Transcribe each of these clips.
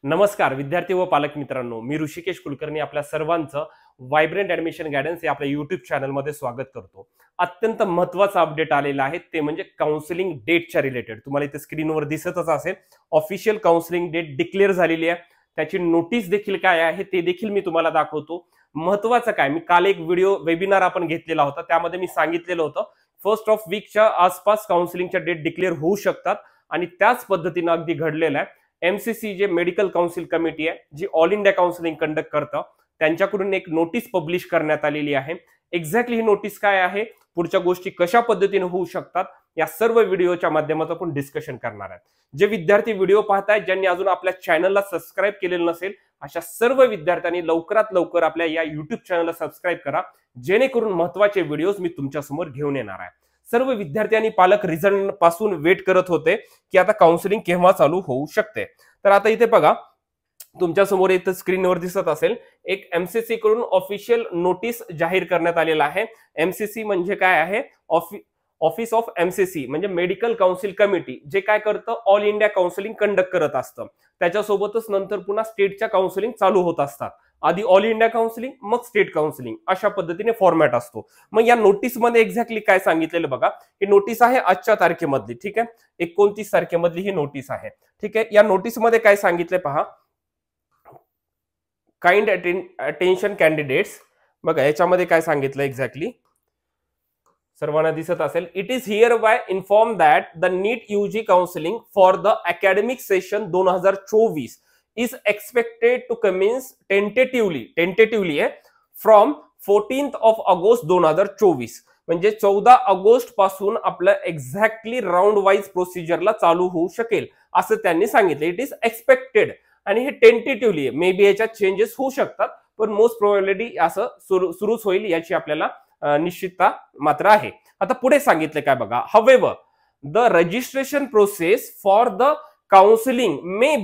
नमस्कार विद्यार्थी व पालक मित्रांनो, मी ऋषिकेश कुलकर्णी आपल्या सर्वांचं व्हायब्रंट ऍडमिशन गायडन्स या आपल्या युट्यूब चॅनलमध्ये स्वागत करतो। अत्यंत महत्त्वाचा अपडेट आलेला आहे ते म्हणजे काउन्सिलिंग डेटच्या रिलेटेड। तुम्हाला इथे स्क्रीनवर दिसतच असेल, ऑफिशियल काउन्सिलिंग डेट डिक्लेअर झालेली आहे। त्याची नोटीस देखील काय आहे ते देखील मी तुम्हाला दाखवतो। महत्त्वाचं काय, मी काल एक व्हिडिओ वेबिनार आपण घेतलेला होता, त्यामध्ये मी सांगितलेलं होतं फर्स्ट ऑफ वीकच्या आसपास काउन्सिलिंगच्या डेट डिक्लेअर होऊ शकतात आणि त्याच पद्धतीने अगदी घडलेलं आहे। एमसीसी जे मेडिकल काउन्सिल कमिटी आहे, जी ऑल इंडिया काउन्सिलिंग कंडक्ट करतं, त्यांच्याकडून एक नोटीस पब्लिश करण्यात आलेली आहे। एक्झॅक्टली ही नोटीस काय आहे, पुढच्या गोष्टी कशा पद्धतीने होऊ शकतात, या सर्व व्हिडिओच्या माध्यमातून आपण डिस्कशन करणार आहोत। जे विद्यार्थी व्हिडिओ पाहतायत, ज्यांनी अजून आपल्या चॅनलला सबस्क्राईब केलेलं नसेल, अशा सर्व विद्यार्थ्यांनी लवकरात लवकर आपल्या या युट्यूब चॅनलला सबस्क्राईब करा, जेणेकरून महत्त्वाचे व्हिडिओज मी तुमच्या समोर घेऊन येणार आहे। सर्व विद्यार्थी आणि पालक रिझल्ट पासून वेट करत होते की आता काउन्सिलिंग केव्हा चालू होऊ शकते। तर आता इथे बघा, तुमच्या समोर इथे स्क्रीनवर दिसत असेल, एक एमसीसी कडून ऑफिशियल नोटीस जाहीर करण्यात आलेला आहे। एमसीसी म्हणजे काय आहे, ऑफिस ऑफ एमसीसी म्हणजे मेडिकल काउन्सिल कमिटी, जे काय करतं ऑल इंडिया काउन्सिलिंग कंडक्ट करत असतं। त्याच्यासोबतच नंतर पुन्हा स्टेटच्या काउन्सिलिंग चालू होत असतात। आधी ऑल इंडिया काउन्सिलिंग, मग स्टेट काउन्सिलिंग, अशा पद्धतीने फॉर्मॅट असतो। मग या नोटीस मध्ये एक्झॅक्टली काय सांगितलेलं बघा, ही नोटीस आहे आजच्या तारखेमधली, ठीक आहे, 29 तारखेमधली ही नोटीस आहे, ठीक आहे। या नोटीस मध्ये काय सांगितलंय पहा, काइंड अटेन्शन कॅन्डिडेट्स, बघा याच्यामध्ये काय सांगितलं एक्झॅक्टली, सर्वांना दिसत असेल, it is hereby inform that the NEET UG counselling for the academic session 2024 is expected to commence tentatively from 14th of August 2024, म्हणजे 14 ऑगस्ट पासून आपलं एक्झॅक्टली राऊंड वाईज प्रोसिजरला चालू होऊ शकेल असं त्यांनी सांगितलं। इट इज एक्सपेक्टेड आणि हे टेंटेटिव्हली, मे बी याच्यात चेंजेस होऊ शकतात, पण मोस्ट प्रोबॅबिलिटी असं सुरूच होईल याची आपल्याला निश्चितता मात्र आहे। आता पुढे सांगितलं काय बघा, however the registration process for the counselling may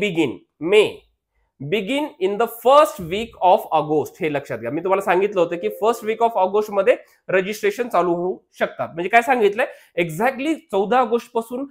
begin in the first week of August. हे लक्षात घ्या, मी तुम्हाला सांगितलं होतं की फर्स्ट वीक ऑफ ऑगस्ट मध्ये रजिस्ट्रेशन चालू होऊ शकतात। म्हणजे काय सांगितलंय, एक्झॅक्टली 14 ऑगस्ट पासून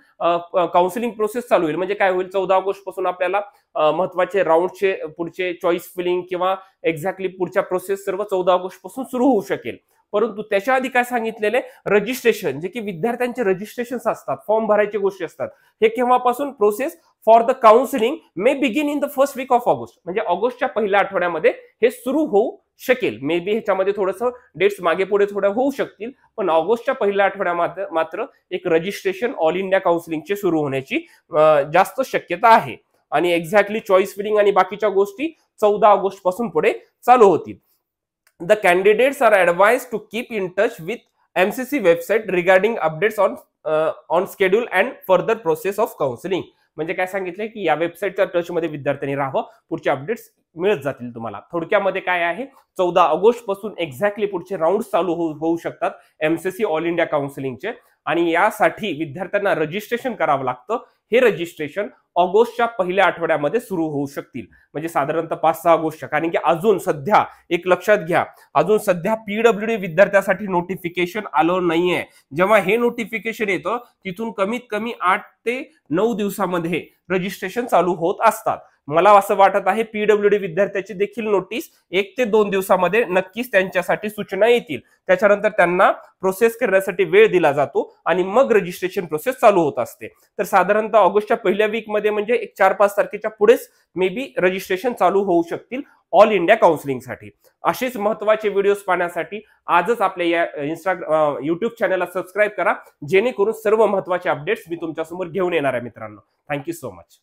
काउन्सिलिंग प्रोसेस चालू होईल। म्हणजे काय होईल, 14 ऑगस्ट पासून आपल्याला महत्वाचे राऊंडचे पुढचे चॉईस फिलिंग किंवा एक्झॅक्टली पुढच्या प्रोसेस सर्व 14 ऑगस्ट पासून सुरू होऊ शकेल। परंतु त्याच्या आधी काय सांगितलेले, रजिस्ट्रेशन, जे की विद्यार्थ्यांचे रजिस्ट्रेशन असतात, फॉर्म भरायची गोष्टी असतात, हे केव्हापासून process for the counselling may begin in the first week of August, म्हणजे ऑगस्टच्या पहिल्या आठवड्यामध्ये हे सुरू होऊ शकेल। मे बी ह्याच्यामध्ये थोडंसं डेट्स मागे पुढे थोड्या होऊ शकतील, पण ऑगस्टच्या पहिल्या आठवड्यामध्ये मात्र एक रजिस्ट्रेशन ऑल इंडिया काउन्सिलिंगचे सुरू होण्याची जास्त शक्यता आहे। आणि एक्झॅक्टली चॉईस फिलिंग आणि बाकीच्या गोष्टी 14 ऑगस्ट पासून पुढे चालू होतील। The candidates are advised to keep in touch with MCC website regarding updates on schedule and further process of counseling. म्हणजे काय सांगितलंय की या वेबसाईटच्या टच मध्ये विद्यार्थ्यांनी राहावं, पुढचे अपडेट्स मिळत जातील तुम्हाला। थोडक्यामध्ये काय आहे, 14 ऑगस्ट पासून एक्झॅक्टली पुढचे राऊंड चालू होऊ शकतात एमसीसी ऑल इंडिया काउन्सिलिंगचे, आणि यासाठी विद्यार्थ्यांना रजिस्ट्रेशन करावं लागतं। हे रजिस्ट्रेशन ऑगस्टच्या पहिल्या आठवड्यामध्ये सुरू होऊ शकतील, म्हणजे साधारणतः 5-6 ऑगस्टच्या। कारण की अजून सध्या एक लक्षात घ्या, अजून सध्या पीडब्ल्यूडी विद्यार्थ्यासाठी नोटिफिकेशन आलं नाहीये। जेव्हा हे नोटिफिकेशन येतं, तिथून कमीत कमी 8 ते 9 दिवसामध्ये रजिस्ट्रेशन चालू होत असतात। मला असं वाटत आहे पीडब्ल्यूडी विद्यार्थ्याची देखील नोटीस 1 ते 2 दिवसामध्ये नक्कीच त्यांच्यासाठी सूचना येतील। त्याच्यानंतर त्यांना प्रोसेस करण्यासाठी वेळ दिला जातो आणि मग रजिस्ट्रेशन प्रोसेस चालू होत असते। तर साधारणतः ऑगस्टच्या पहिल्या वीक मध्ये, म्हणजे 4-5 तारखेच्या पुढेच मे बी रजिस्ट्रेशन चालू होऊ शकतील ऑल इंडिया काउन्सिलिंगसाठी। असेच महत्त्वाचे व्हिडिओज पाहण्यासाठी आजच आपल्या या युट्यूब चॅनलला सबस्क्राईब करा, जेणेकरून सर्व महत्त्वाचे अपडेट्स मी तुमच्यासमोर घेऊन येणार आहे मित्रांनो। Thank you so much.